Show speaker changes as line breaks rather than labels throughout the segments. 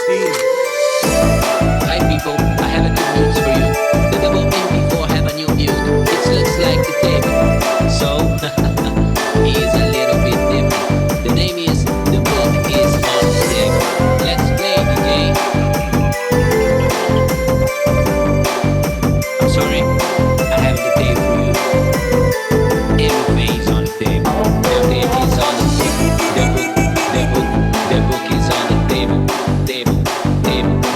team.
Hi people, I have a good news for you. The double MP4 have a new build. It looks like the table. So, he is a little bit different. The name is The Book is on the Table. Let's play the game. I'm sorry, I have the tape for you. Everything's on the table. The tape is on the table. The book is on the table. Table.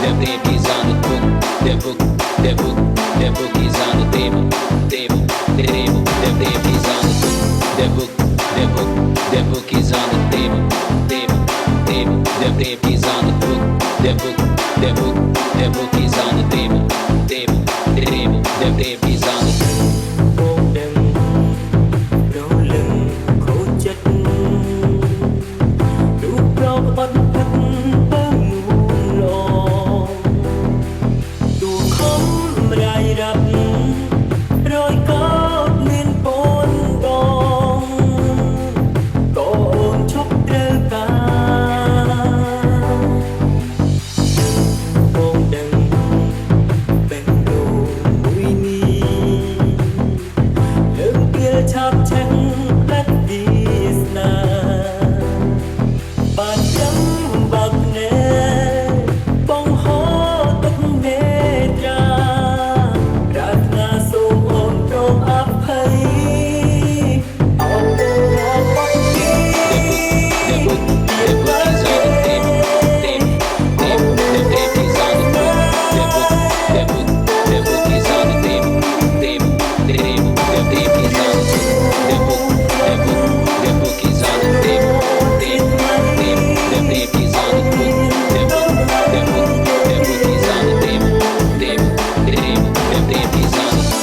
The tape is on the book. The book is on the table. The tape is on the book. The book is on the table. The tape is on the book. The book is on the table. The tape is on the
Cô đừng đổ lưng khổ chất đủ pro bắt thắt bơ ngủ lo đủ khóm rải rạc rồi có nên bốn đong có ôn chốc đơ ca cô đừng bên đồ mũi mi chắp chân đất Việt Nam bàn trắng bạc nè bông hoa tóc mê tra rạt ngà sông ồn trong áp hay áo cô áo bóc đi
The book is on the table. The tape is on the book. The book is on the table. The tape is on the book. The book is on the table. The tape is on the book. The book is on the table. The tape is on the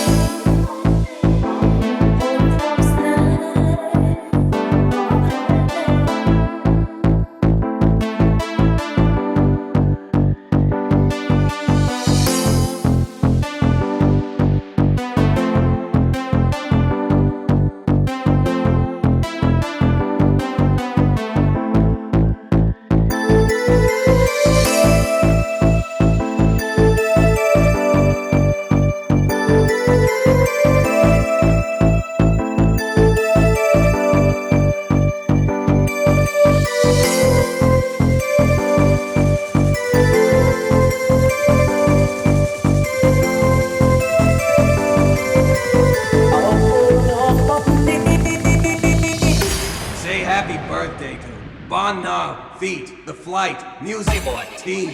Say happy birthday to Bon Na, Feet, The Flight, Music Team.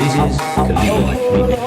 This is Khalil Remix.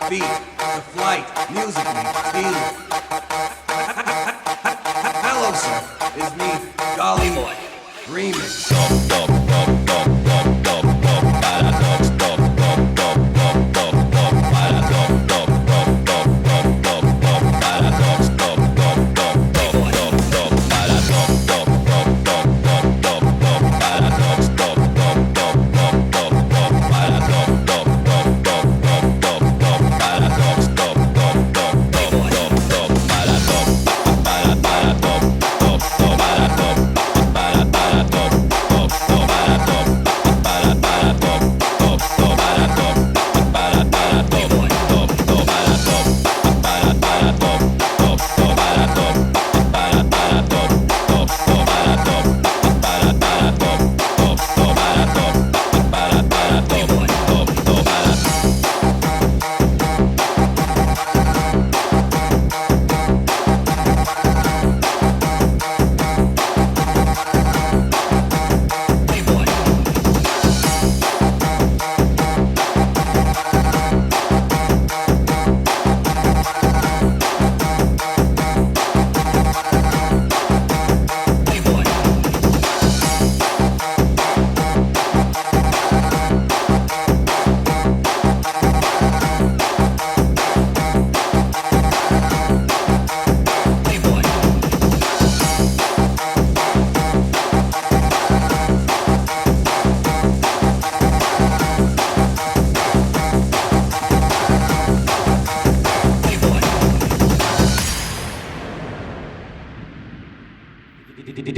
feet, the flight, musically, team. Hello, sir. Is me, Golly Boy. Remix.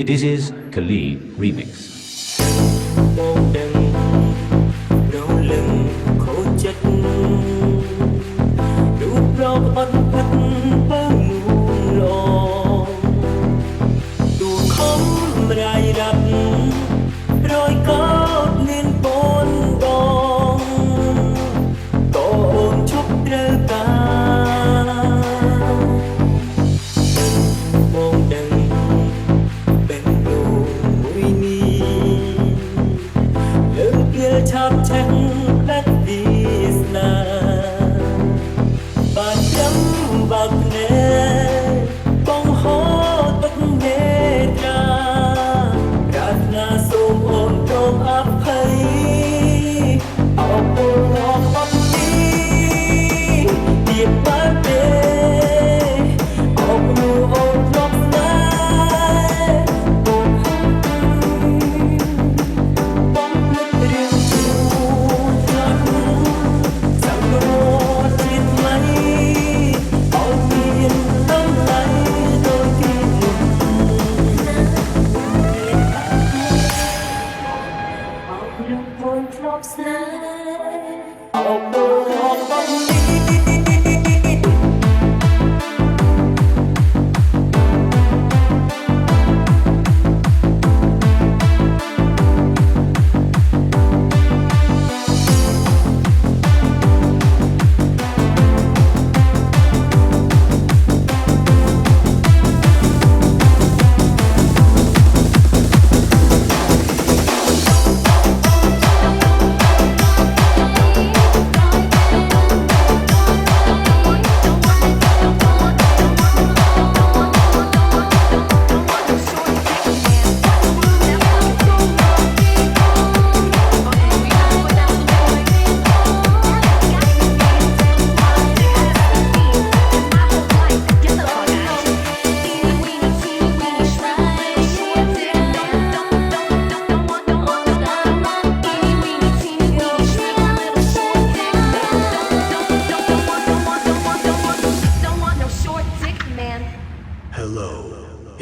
This is Khalid Remix.
มองดังเราเล่มโคจัดรูปเราอ่อนพัดเบิ้งลองดูคมรายรับรอยกอดเลียนปนดองก่อนชกเดือกามองดังชอบฉันและดีสนาบาดย้ำบาดแน่ป้องหอตกเนตราราธนาสูงอ่อนตรงอภัยเอาปลอกออกนี้เดียบมาเดเอาปลูกอ่อนรอบสาย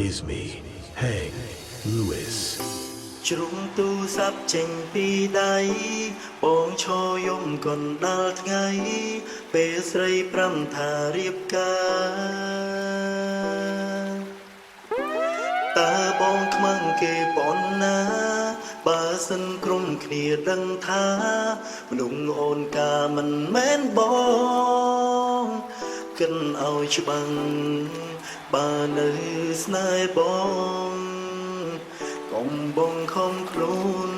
is me, Hank Lewis
ជ្រុំទូរស័ព្ទចេញពីដៃបងឈរយំកណ្ដាលថ្ងៃពេលស្រីប្រាំថារៀបការតើបងខ្មាំងគេប៉ុណ្ណាបើសិនក្រុមគ្នាដឹងថាមនុស្សអូនកាមិនមែនបងកិនឲ្យច្បាំងបើនៅស្នេហ៍បងកុំបងខំខ្លួន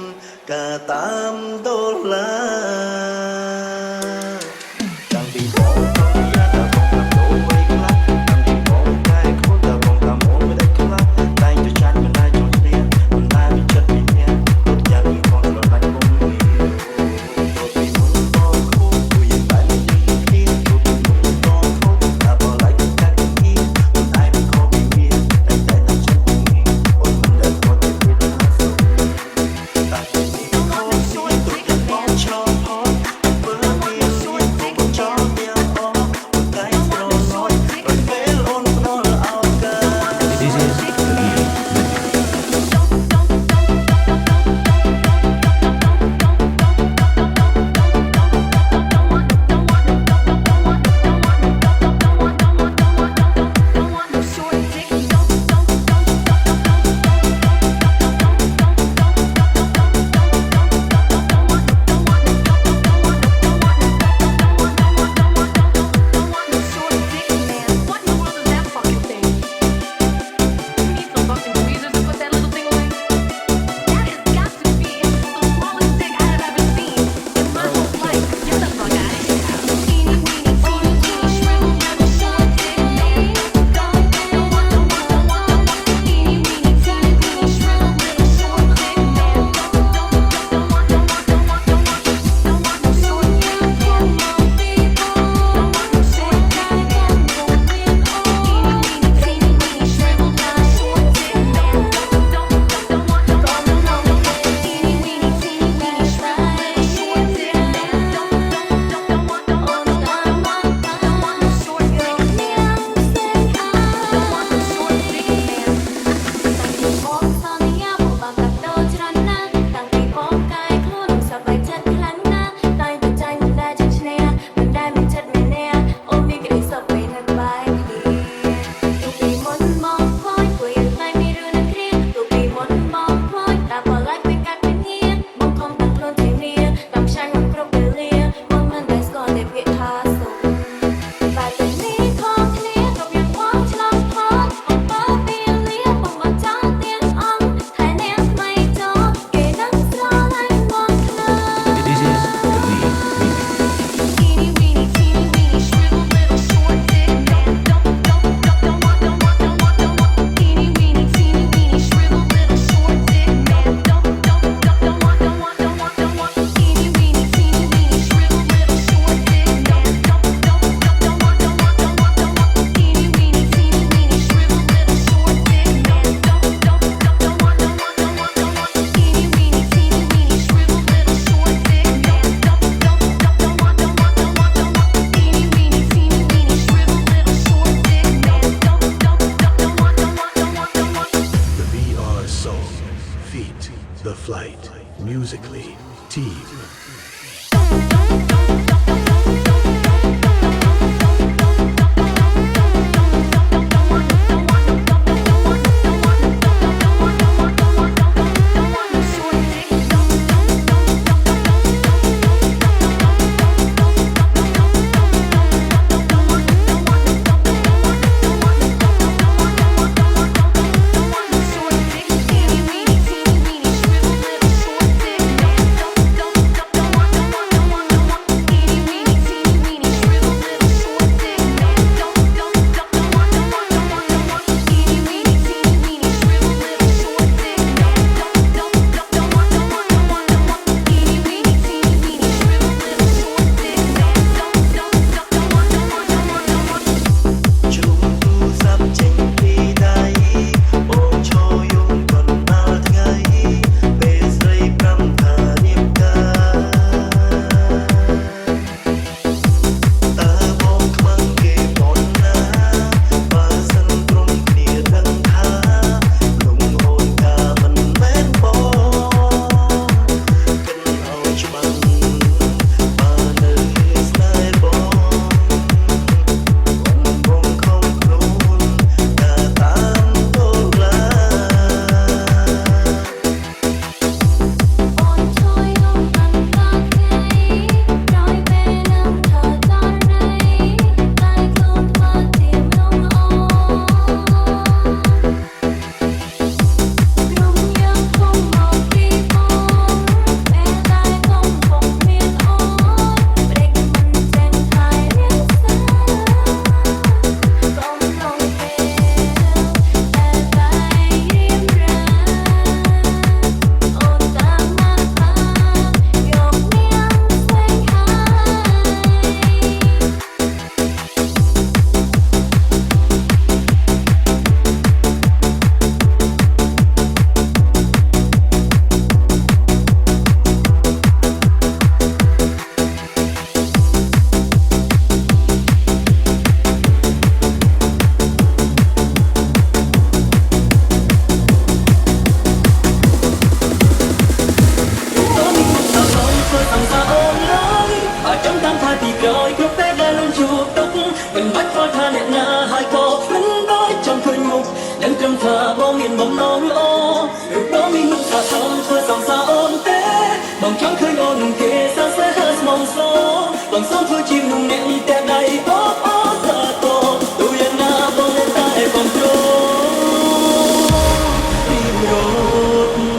ការតាមដុល្លារតាំងពីបង
Flight, musically, Team.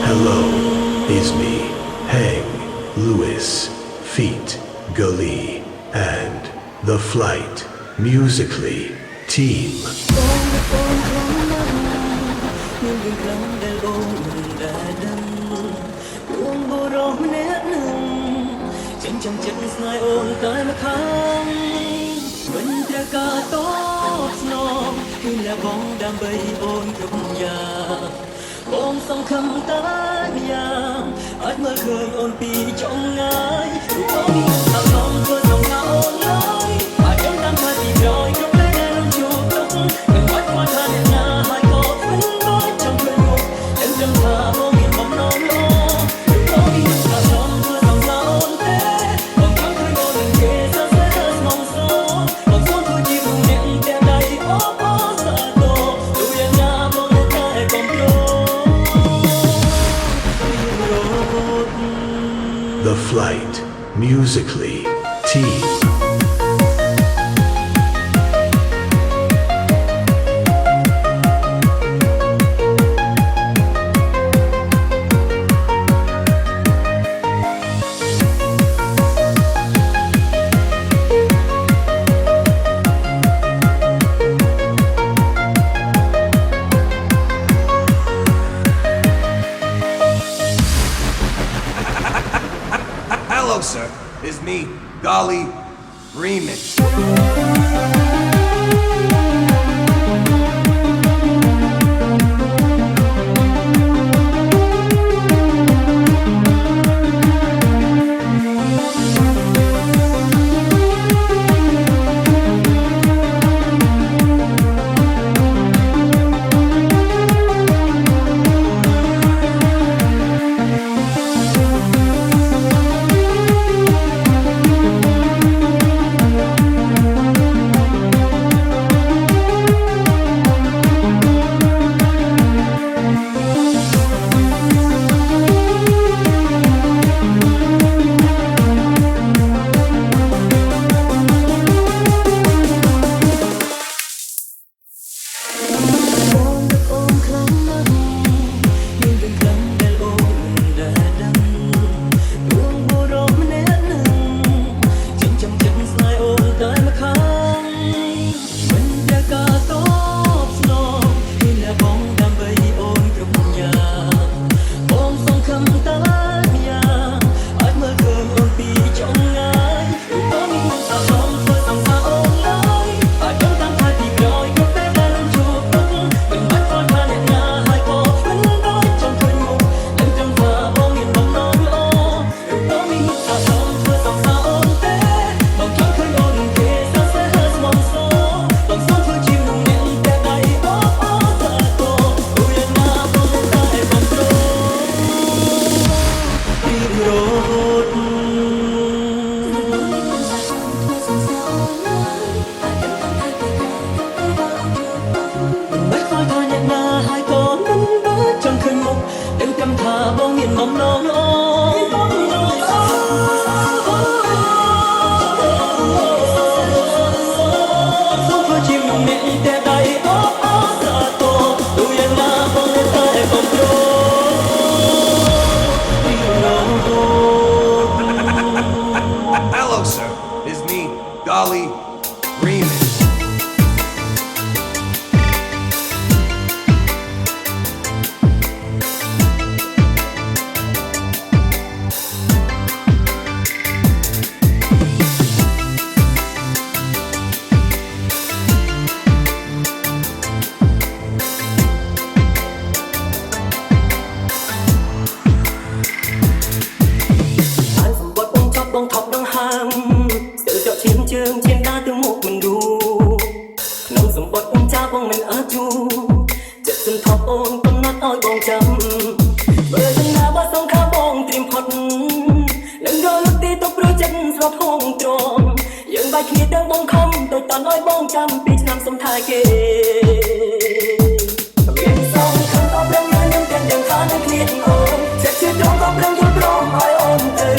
Hello, is me, Hang, Lewis, Feet, Gully, and The Flight, musically, Team.
ចាំចិត្តស្នេហ៍អូនតែម្ខាងមិនត្រូវការតបស្នងគឺលះបង់ដើម្បីអូនគ្រប់យ៉ាងបងសង្ឃឹមតែម្យ៉ាងអាចមើលឃើញអូនពីចម្ងាយរូបអូនមានអរំធ្វើសង្ខាអូនឡើយអាចចាំតាមថាពីក្រោយគ្រប់ពេលដែលអូនជួបទុកមិនបាច់ខ្វល់ថាអ្នកណាហើយក៏មិនបាច់ចង់ឃើញមុខតែចាំថាបងមានបំណងល្អរូបអូនមានអរំធ្វើសង្ខាអូនទេបងចង់ឃើញអូននឹងគេសរសើរស្មងស្របងសូមធ្វើជាមនុស្សអ្នកតែដៃអូអូសាទរទូយ៉ាងណាបងនៅតែកំប្រោ
The Flight, musically, Team.
Hello, sir. It's me, Golly Remix.
បាយគ្នាទាំងបងខំដោយតន់ឲ្យបងចាំពីឆ្នាំសំថាគេមានសងខំតបដឹងញញឹមទាំងខាននឹងគ្នាអូនចិត្តជឿត្រង់ក៏ប្រឹងយល់ព្រមឲ្យអូនទៅ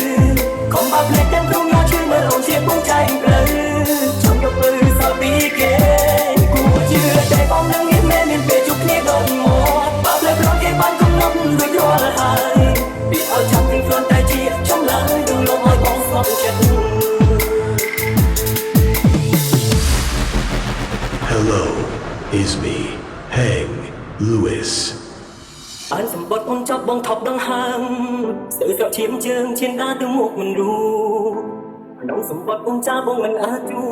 កុំបាក់ភ្លេចទាំងព្រមយកជួយមើលអូនជាពងចៃផ្លូវចង់យកមើលសល់ពីគេគួរជឿតែបងនឹងមានពេលជួបគ្នាដល់មកបាក់ភ្លេចប្រងគេបានកំណត់ដូចរាល់ហើយពីឲ្យចាំទាំងខ្លួនតែជាចំឡើយនឹងលំឲ្យបងស្ងប់ចិត្ត
Hello, is me, Hang Lewis.
អានសម្បត្តិអូនចាប់បងថប់ដង្ហើមស្ទើរស្រកឈាមជើងឈានដើរទៅមុខមិនรู้ក្នុងសម្បត្តិអូនចាបងមិនអាចជួ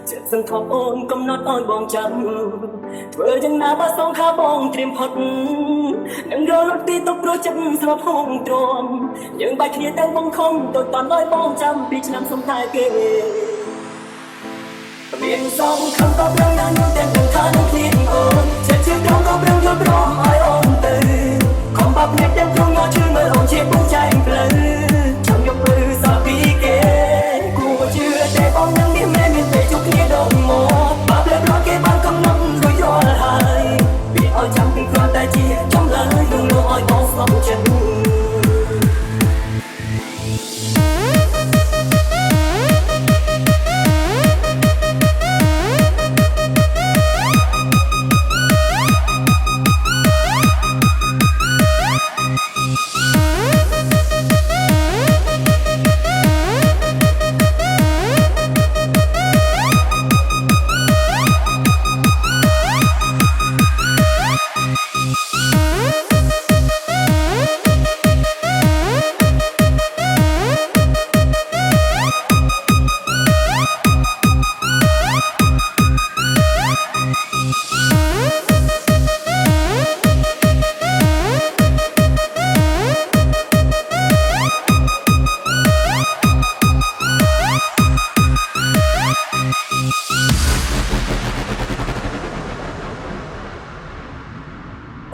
ចិត្តសន្ធប់អូនកំណត់ឲ្យបងចាំធ្វើយ៉ាងណាបើសងខាបងត្រៀមផុតនឹងរលត់ទីទុកព្រោះចិត្តស្របហងទ្រាំយើងបែកគ្នាទាំងបងខំទៅតន់ឲ្យបងចាំពីឆ្នាំសំតែគេមានសងខំក៏ប្រឹងណាស់នឹងទាំងខាននឹងគ្នាអូនចិត្តជឿត្រង់ក៏ប្រឹងយល់ព្រមឲ្យអូនទៅខំបាប់អ្នកទាំងព្រមយកជឿមើលអូនជាពងចៃផ្លូវចង់យកព្រឺសល់ពីគេគួរជឿតែបងនឹងមានពេលជួបគ្នាដល់មកបាប់លើប្រគេបានកំណត់រួចរាល់ហើយពីឲ្យចាំពីគ្រាន់តែជាចំឡើយនឹងលោកឲ្យបងស្ងប់ចិត្ត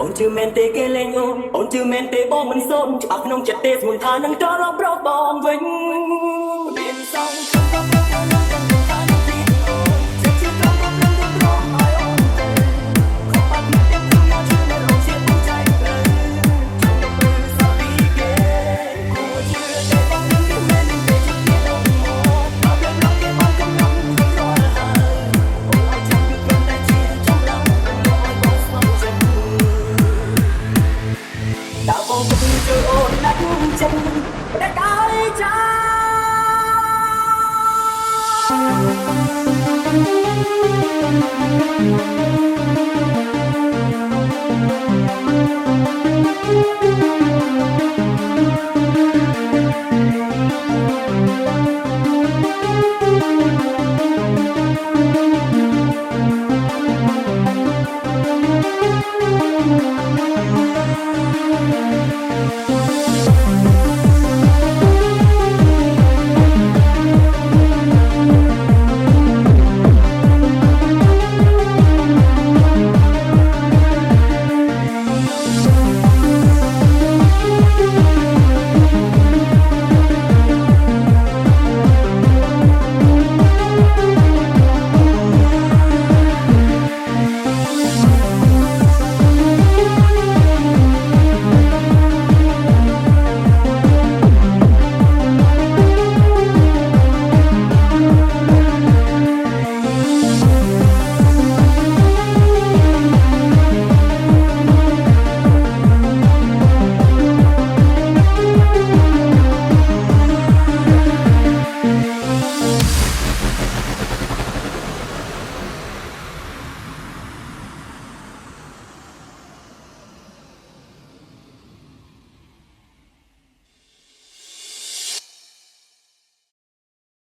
អូនជឿមែនទេគេលេងអូនជឿមែនទេបងមិនសូនច្បាស់ក្នុងចិត្តទេស្មុនថានឹងត្រឡប់រកបងវិញមានសងខ្ញុំក៏ប្រឹងទៅនឹងទាំងខាននឹងទីអូនចិត្តជឿត្រង់ក៏ប្រឹងទៅព្រមឲ្យអូនទៅខំបាត់អ្នកទាំងខ្ញុំយកជឿមើលអូនជាពងចៃផ្លូវចង់ទៅមើលសល់ពីគេគួរជឿតែបងនឹងមានពេលជួបគ្នាដល់មកបាត់លើគេបានកំណត់រួចរាល់ហើយអូនឲ្យចាំពីគ្រាន់តែជាចំឡើយនឹងឲ្យបងស្ងប់ចិត្ត đã vô cùng chơi ôn đánh chân đã cãi trái